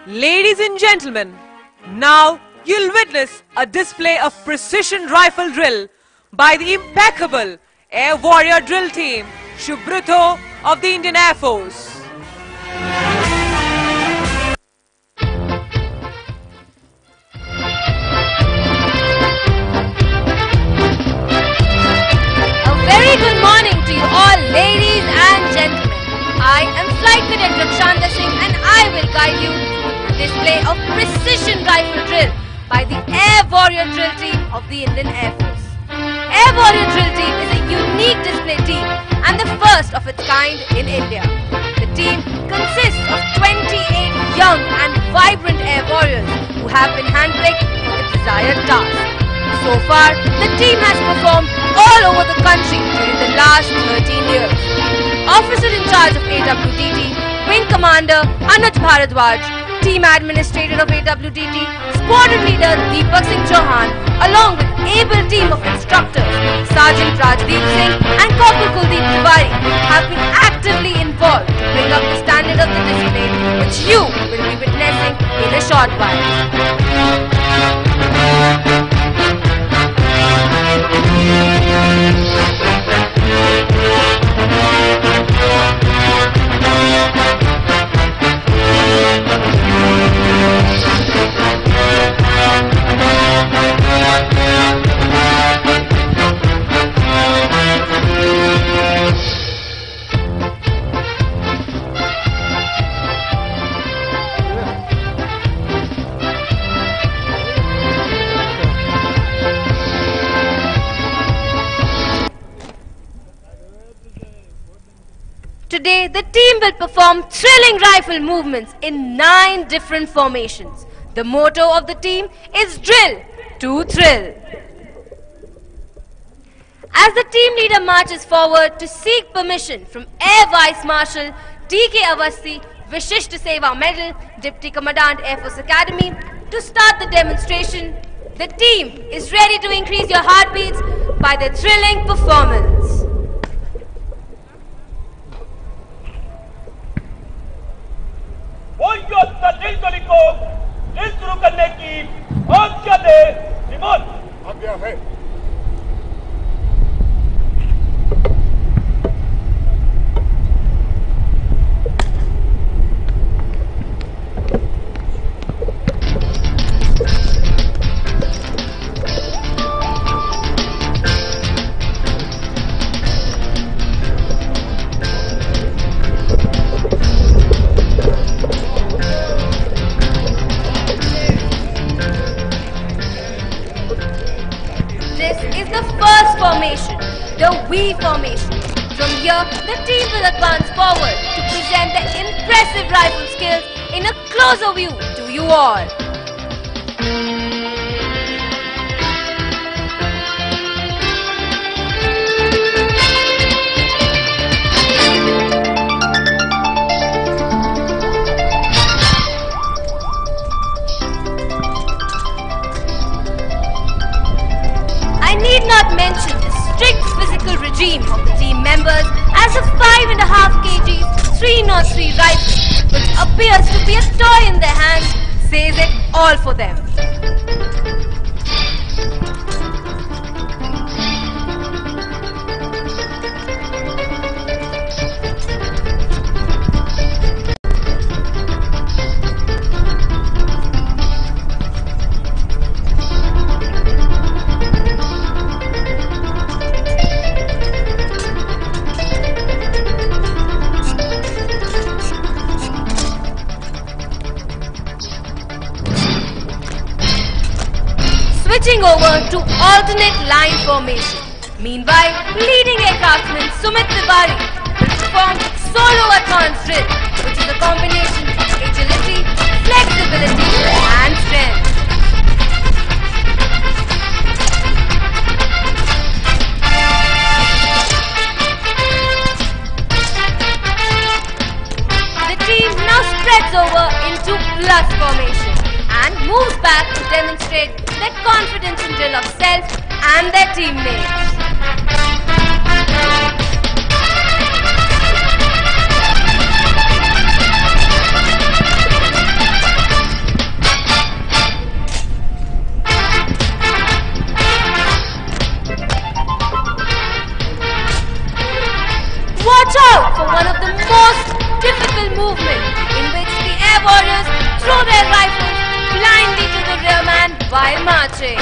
Ladies and gentlemen, now you'll witness a display of precision rifle drill by the impeccable Air Warrior Drill Team, Shubhrito of the Indian Air Force. A very good morning to you all, ladies and gentlemen. I am Flight Cadet and I will guide you through the display of precision rifle drill by the Air Warrior Drill Team of the Indian Air Force. Air Warrior Drill Team is a unique display team and the first of its kind in India. The team consists of 28 young and vibrant air warriors who have been handpicked for the desired task. So far, the team has performed all over the country during the last 13 years. Officer in charge of AWDT, Wing Commander Anuj Bharadwaj, Team Administrator of AWDT, Squadron Leader Deepak Singh Chauhan, along with able team of instructors, Sergeant Rajdeep Singh and Corporal Kuldeep Tiwari have been actively involved to bring up the standard of the display, which you will be witnessing in a short while. Today, the team will perform thrilling rifle movements in 9 different formations. The motto of the team is Drill to Thrill. As the team leader marches forward to seek permission from Air Vice Marshal D.K. Awasthi, Vishisht Seva Medal, Deputy Commandant Air Force Academy, to start the demonstration, the team is ready to increase your heartbeats by their thrilling performance. दिल को दिल शुरू करने की आज्ञा दे निमोन आज्ञा है। Formation, the V formation. From here, the team will advance forward to present their impressive rifle skills in a closer view to you all. I need not mention the strict physical regime of the team members as a 5.5 kg 303 rifle, which appears to be a toy in their hands, says it all for them. Switching over to alternate line formation. Meanwhile, leading aircraftsman Sumit Tiwari will perform solo advanced drill, which is a combination of agility, flexibility and strength. The team now spreads over into plus formation and moves back to demonstrate their confidence in drill of self and their teammates. marching.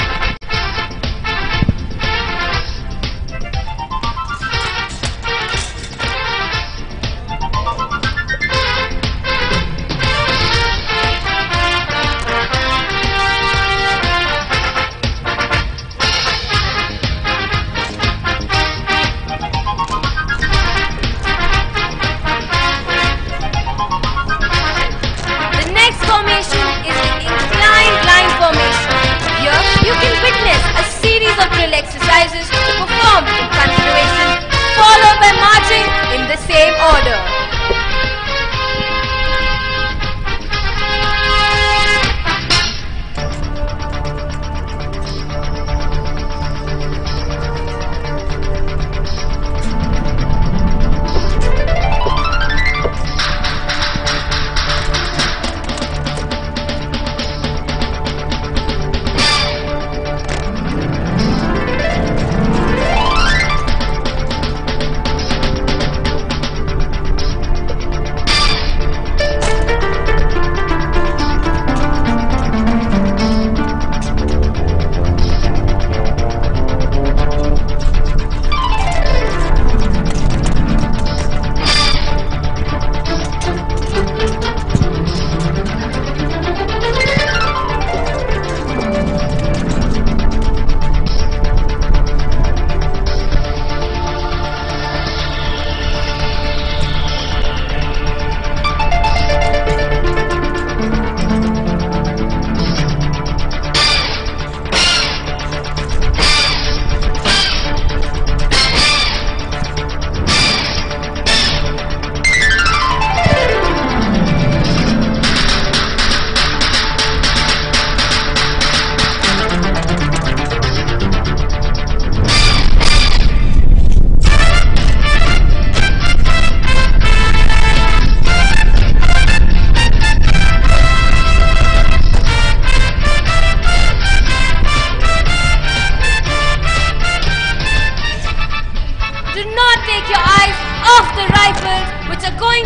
Exercises performed in continuation, followed by marching in the same order.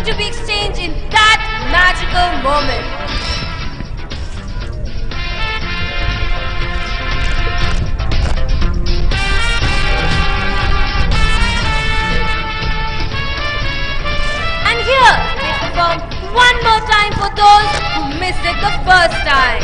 To be exchanged in that magical moment. And here they perform one more time for those who missed it the first time.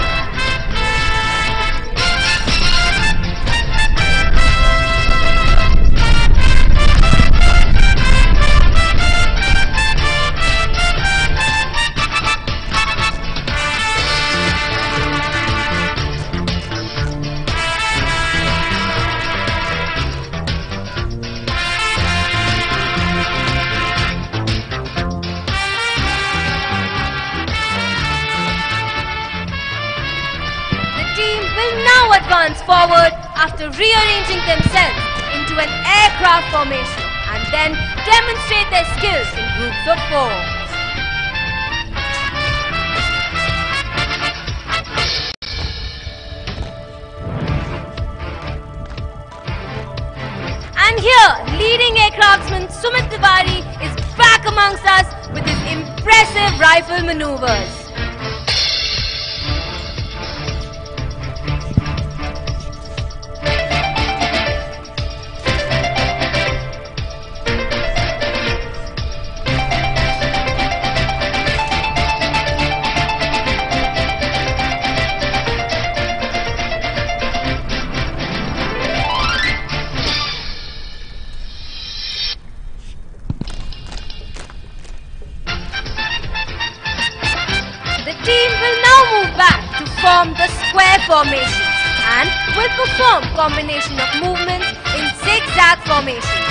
Advance forward after rearranging themselves into an aircraft formation and then demonstrate their skills in groups of 4. And here, leading aircraftsman Sumit Tiwari is back amongst us with his impressive rifle maneuvers. The square formation and will perform combination of movements in zigzag formation.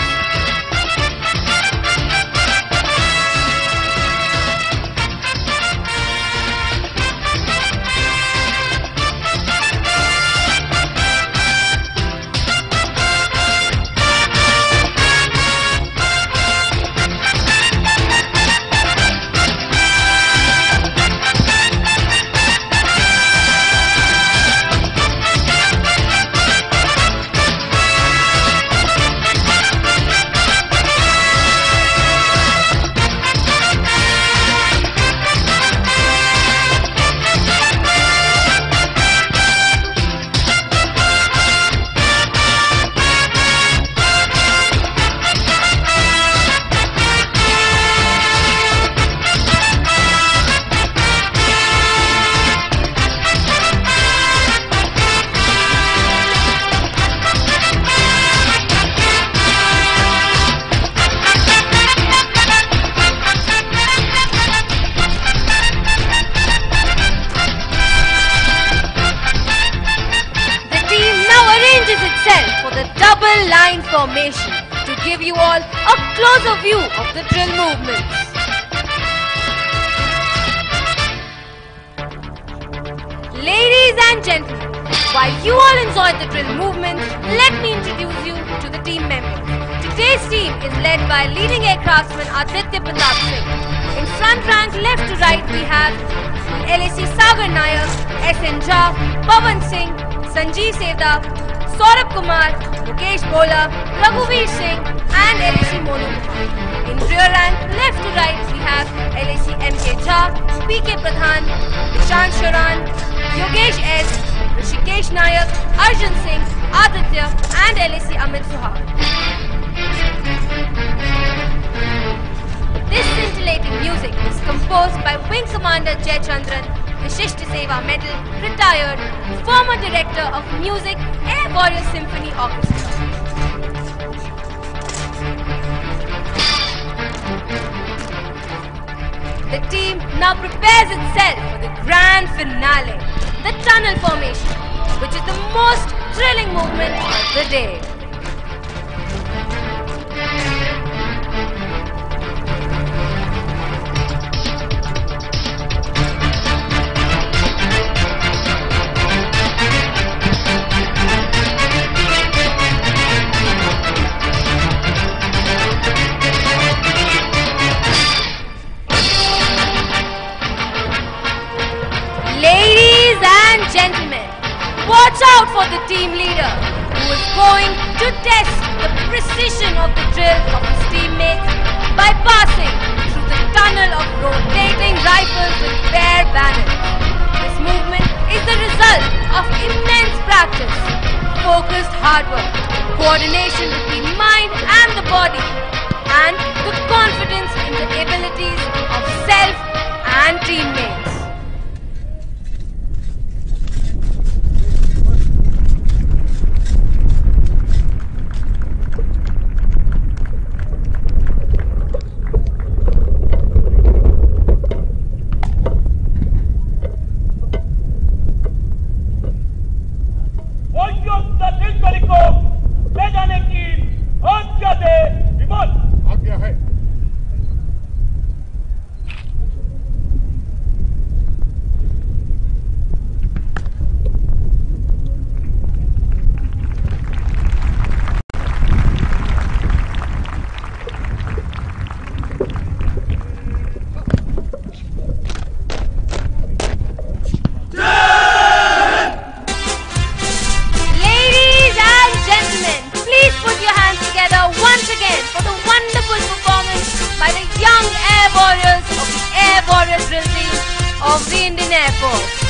formation to give you all a closer view of the drill movements. Ladies and gentlemen, while you all enjoy the drill movements, let me introduce you to the team members. Today's team is led by leading aircraftsman Aditya Pratap Singh. In front rank, left to right, we have LAC Sagar Nayak, SN Jha, Pawan Singh, Sanjeev Sevda, Saurabh Kumar, Mukesh Bola, Raghuveer Singh and LAC Monu. In rear rank, left to right, we have LAC MK Jha, PK Pradhan, Ishan Sharan, Yogesh S, Rishikesh Nayak, Arjun Singh, Aditya and LAC Amit Suhag. This scintillating music is composed by Wing Commander Jay Chandran, Vishishta Seva Medal, retired, former Director of Music, Air Warrior Symphony Orchestra. The team now prepares itself for the grand finale, the tunnel formation, which is the most thrilling movement of the day. Gentlemen, watch out for the team leader who is going to test the precision of the drill of his teammates by passing through the tunnel of rotating rifles with bare banners. This movement is the result of immense practice, focused hard work, coordination between mind and the body, and the confidence in the abilities of self and teammates. By the young Air Warriors of the Air Warrior Drill Team of the Indian Air Force.